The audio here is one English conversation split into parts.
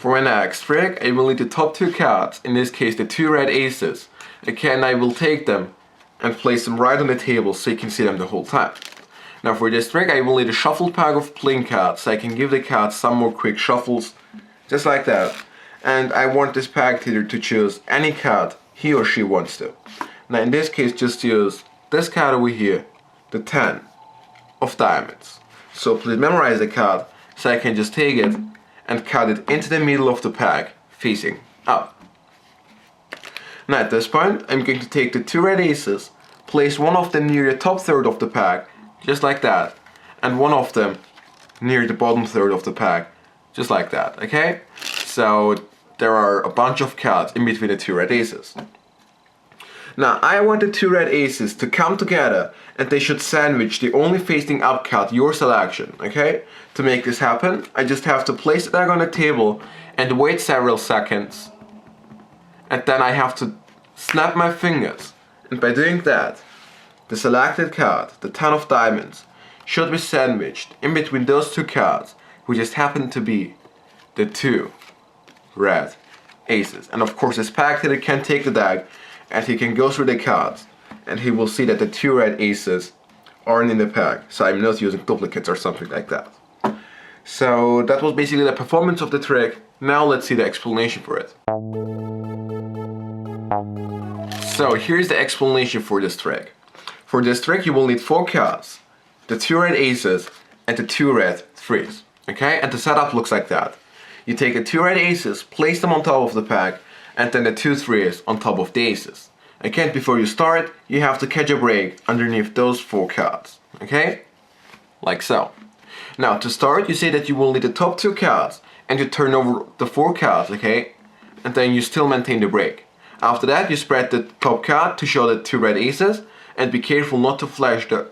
For my next trick, I will need the top two cards, in this case the two red aces. Okay, and I will take them and place them right on the table so you can see them the whole time. Now for this trick I will need a shuffled pack of playing cards so I can give the cards some more quick shuffles, just like that. And I want this pack dealer to choose any card he or she wants to. Now in this case just use this card over here, the 10 of diamonds. So please memorize the card so I can just take it and cut it into the middle of the pack facing up. Now at this point I'm going to take the two red aces, place one of them near the top third of the pack, just like that, and one of them near the bottom third of the pack, just like that, okay? So there are a bunch of cards in between the two red aces. Now I want the two red aces to come together and they should sandwich the only facing up card, your selection, okay? To make this happen, I just have to place the egg on the table and wait several seconds. And then I have to snap my fingers. And by doing that, the selected card, the 10 of diamonds, should be sandwiched in between those two cards, which just happen to be the two red aces. And of course this pack dealer can take the deck and he can go through the cards and he will see that the two red aces aren't in the pack, so I'm not using duplicates or something like that. So that was basically the performance of the trick. Now let's see the explanation for it. So here's the explanation for this trick. For this trick you will need 4 cards, the 2 red aces and the 2 red threes. Okay, and the setup looks like that. You take the 2 red aces, place them on top of the pack, and then the 2 threes on top of the aces. Okay, and before you start, you have to catch a break underneath those 4 cards. Okay, like so. Now to start, you say that you will need the top 2 cards, and you turn over the 4 cards, okay, and then you still maintain the break. After that, you spread the top card to show the 2 red aces, and be careful not to flash the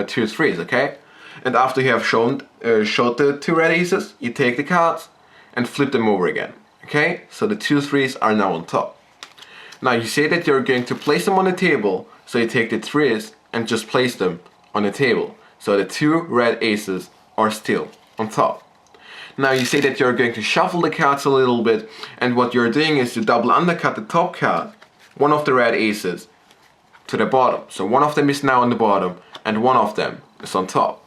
2 threes, okay? And after you have showed the 2 red aces, you take the cards and flip them over again, okay? So the 2 threes are now on top. Now you say that you're going to place them on the table, so you take the threes and just place them on the table. So the 2 red aces are still on top. Now you say that you're going to shuffle the cards a little bit, and what you're doing is to double undercut the top card, one of the red aces, to the bottom. So one of them is now on the bottom and one of them is on top.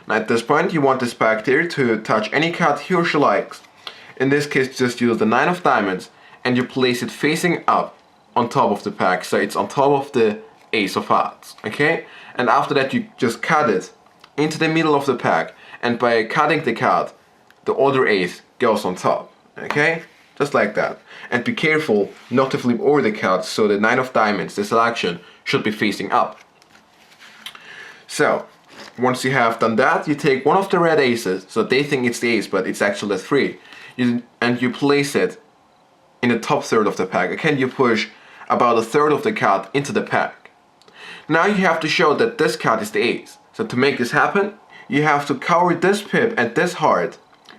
Now at this point you want the spectator to touch any card he or she likes. In this case just use the 9 of diamonds and you place it facing up on top of the pack, so it's on top of the ace of hearts, okay? And after that you just cut it into the middle of the pack, and by cutting the card the other ace goes on top, okay? Just like that. And be careful not to flip over the cards, so the 9 of diamonds, the selection, should be facing up. So, once you have done that, you take one of the red aces, so they think it's the ace, but it's actually a 3, and you place it in the top third of the pack. Again, you push about a third of the card into the pack. Now you have to show that this card is the ace. So to make this happen, you have to cover this pip and this heart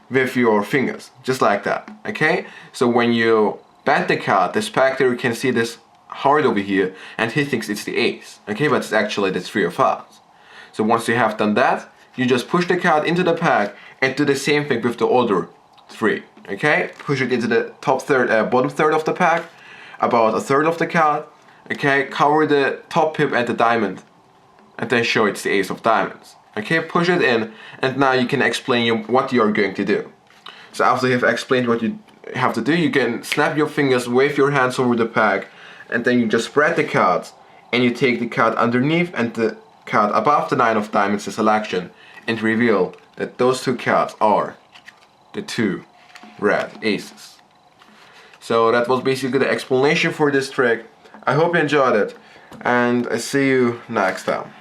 with your fingers, just like that, okay? So when you bet the card, the spectator can see this heart over here and he thinks it's the ace, okay? But it's actually the 3 of hearts. So once you have done that, you just push the card into the pack and do the same thing with the other 3, okay? Push it into the top third, bottom third of the pack, about a third of the card, okay? Cover the top pip and the diamond, and then show it's the ace of diamonds. Okay, push it in, and now you can explain what you are going to do. So after you have explained what you have to do, you can snap your fingers, wave your hands over the pack, and then you just spread the cards, and you take the card underneath and the card above the 9 of diamonds, the selection, and reveal that those 2 cards are the 2 red aces. So that was basically the explanation for this trick. I hope you enjoyed it, and I see you next time.